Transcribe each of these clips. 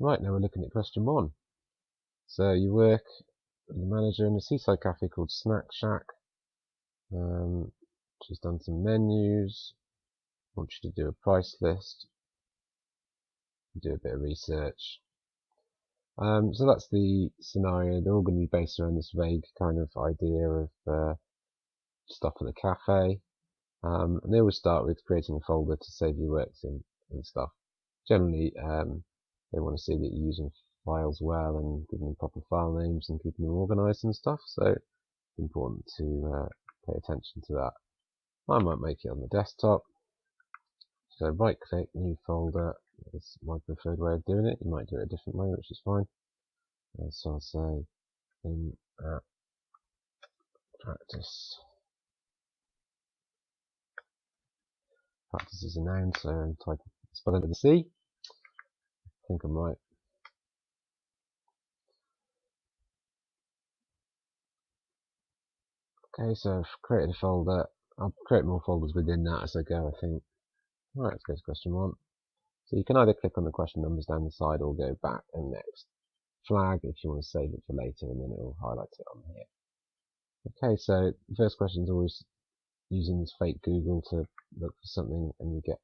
Right, now we're looking at question 1. So you work as a manager in a seaside cafe called Snack Shack. She's done some menus. Wants you to do a price list. Do a bit of research. So that's the scenario. They're all going to be based around this vague kind of idea of stuff at the cafe. And they always start with creating a folder to save your works in and stuff. Generally, they want to see that you're using files well and giving them proper file names and keeping them organized and stuff. So it's important to pay attention to that. I might make it on the desktop. So right click, new folder is my preferred way of doing it. You might do it a different way, which is fine. And so I'll say in app practice. Practice is a noun, so I'm typing spell it with a C. I think I'm right. Okay, so I've created a folder. I'll create more folders within that as I go, I think. Alright, let's go to question 1. So you can either click on the question numbers down the side or go back and next. Flag if you want to save it for later, and then it will highlight it on here. Okay, so the first question is always using this fake Google to look for something, and you get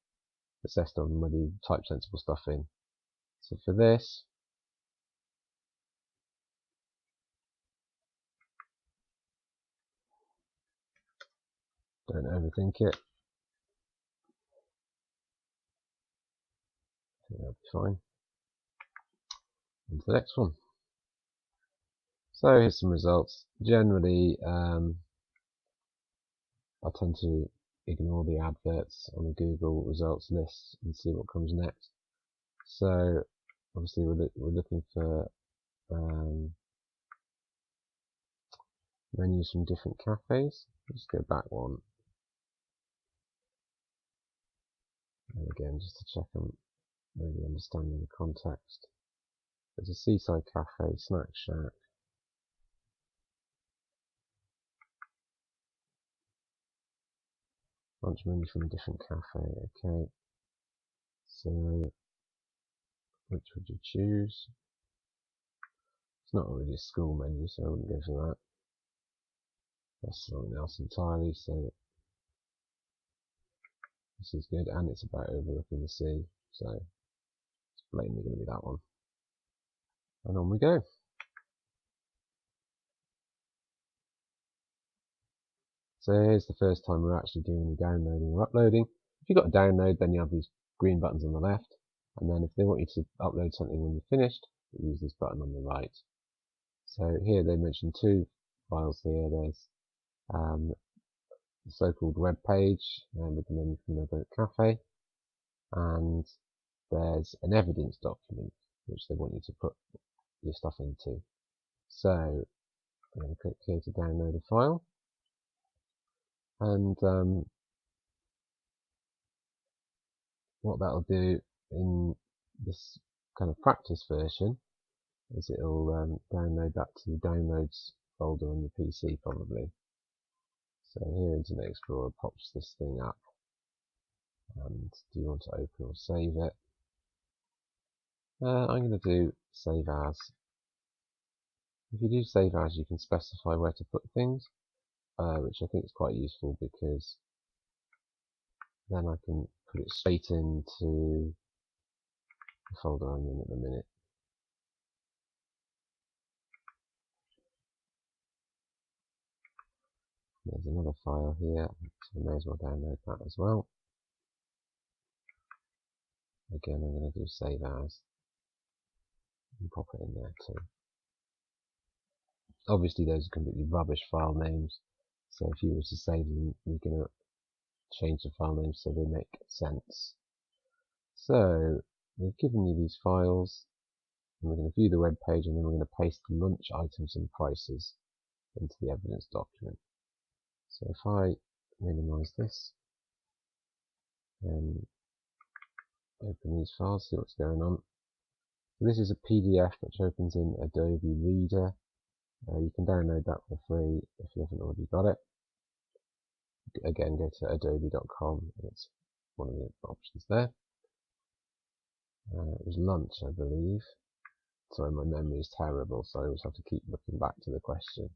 assessed on whether you type sensible stuff in. So for this, don't overthink it. I think that'll be fine. On to the next one. So here's some results. Generally, I tend to ignore the adverts on the Google results list and see what comes next. So obviously we're looking for menus from different cafes. Just go back one. And again, just to check I'm really understanding the context. There's a seaside cafe, Snack Shack. Lunch menu from a different cafe. Okay. So which would you choose? It's not really a school menu, so I wouldn't go for that. That's something else entirely, so this is good, and it's about overlooking the sea, so it's plainly going to be that one. And on we go. So here's the first time we're actually doing the downloading or uploading. If you've got a download, then you have these green buttons on the left, and then if they want you to upload something when you're finished, you use this button on the right. So here they mentioned 2 files here. There's the so-called web page with the menu from another cafe, and there's an evidence document which they want you to put your stuff into. So I'm going to click here to download a file, and what that'll do in this kind of practice version is it'll download that to the downloads folder on your PC probably. So here Internet Explorer pops this thing up, and do you want to open or save it? I'm going to do save as. If you do save as, you can specify where to put things, which I think is quite useful because then I can put it straight into the folder I'm in at the minute. There's another file here, so I may as well download that as well. Again, I'm going to do save as and pop it in there too. Obviously those are completely rubbish file names, so if you were to save them, you're going to change the file names so they make sense. So they've given you these files, and we're going to view the web page, and then we're going to paste the lunch items and prices into the evidence document. So if I minimize this and open these files, see what's going on. So this is a PDF which opens in Adobe Reader. You can download that for free if you haven't already got it. Again, go to adobe.com, it's one of the options there. It was lunch, I believe. Sorry, my memory is terrible, so I always have to keep looking back to the question.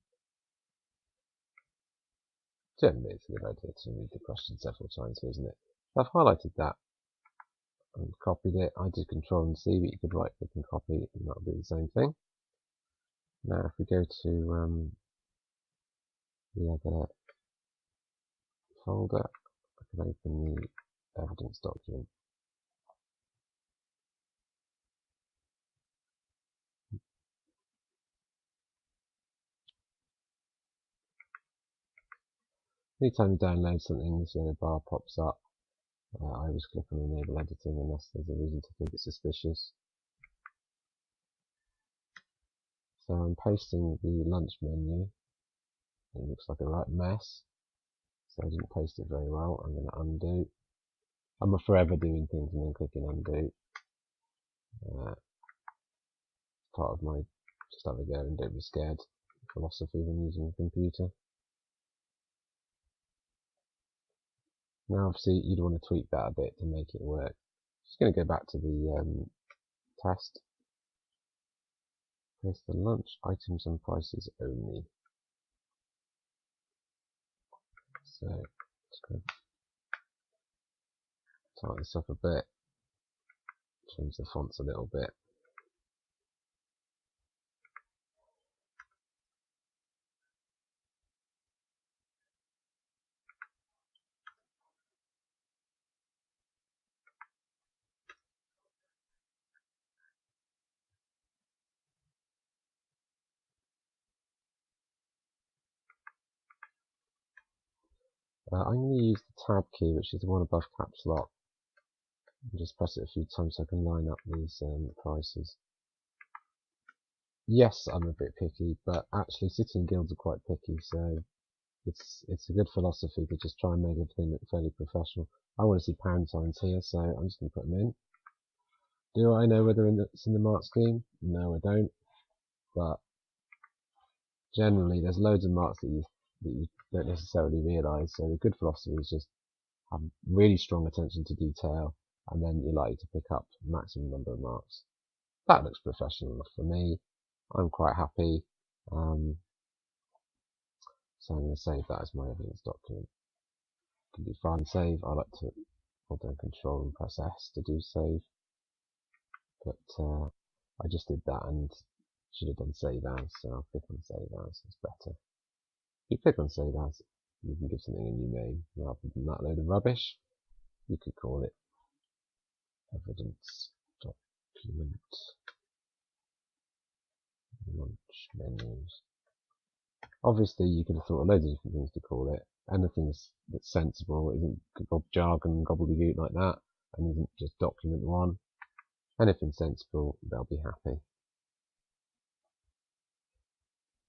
Generally, it's a good idea to read the question several times, isn't it? So I've highlighted that and copied it. I did Control and C, but you could right click and copy, and that'll do the same thing. Now, if we go to the other folder, I can open the evidence document. Anytime you download something, this yellow bar pops up. I always click on Enable Editing unless there's a reason to think it's suspicious. So I'm pasting the lunch menu. It looks like a right mess. So I didn't paste it very well. I'm going to undo. I'm forever doing things and then clicking undo. Part of my just have a go and don't be scared philosophy when using a computer. Now obviously you'd want to tweak that a bit to make it work. Just going to go back to the test. Place the lunch items and prices only. So just going to tighten this up a bit. Change the fonts a little bit. I'm going to use the tab key, which is the one above caps lock. And just press it a few times so I can line up these prices. Yes, I'm a bit picky, but actually City and Guilds are quite picky, so it's a good philosophy to just try and make everything look fairly professional. I want to see pound signs here, so I'm just going to put them in. Do I know whether it's in the mark scheme? No, I don't. But generally, there's loads of marks that you don't necessarily realise. So the good philosophy is just have really strong attention to detail, and then you're likely to pick up the maximum number of marks. That looks professional enough for me. I'm quite happy. So I'm going to save that as my evidence document. Can do file and save. I like to hold down Control and press S to do save. But I just did that and should have done save as, so I'll click on save as. It's better. If you click on save as, you can give something a new name rather than that load of rubbish. You could call it evidence document launch menus. Obviously, you could have thought of loads of different things to call it. Anything that's sensible, isn't jargon, gobbledygook like that, and isn't just document one. Anything sensible, they'll be happy.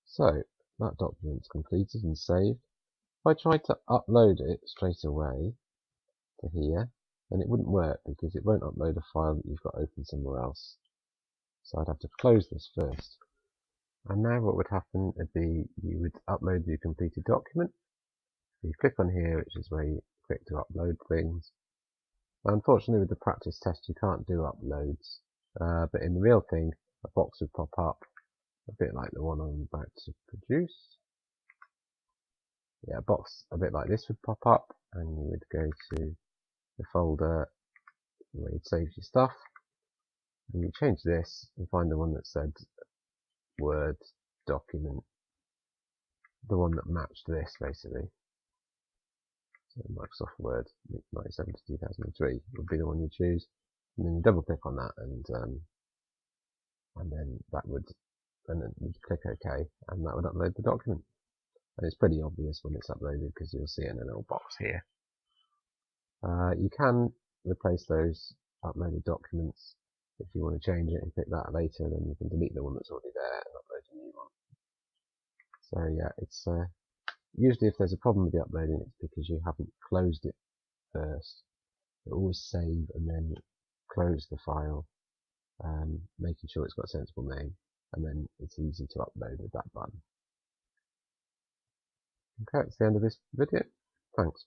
So, that document's completed and saved. If I tried to upload it straight away to here, then it wouldn't work because it won't upload a file that you've got open somewhere else. So I'd have to close this first. And now what would happen would be you would upload your completed document. You click on here, which is where you click to upload things. Now, unfortunately with the practice test you can't do uploads, but in the real thing a box would pop up, a bit like the one I'm about to produce. Yeah, a box a bit like this would pop up, and you would go to the folder where you'd save your stuff, and you change this and find the one that said Word document, the one that matched this basically. So Microsoft Word 97 to 2003 would be the one you choose, and then you double click on that, and then that would, and then you click OK, and that would upload the document. And it's pretty obvious when it's uploaded because you'll see it in a little box here. You can replace those uploaded documents if you want to change it and click that later, then you can delete the one that's already there and upload a new one. So yeah, it's usually if there's a problem with the uploading, it's because you haven't closed it first. So always save and then close the file, making sure it's got a sensible name, and then it's easy to upload with that button. Okay, that's the end of this video. Thanks.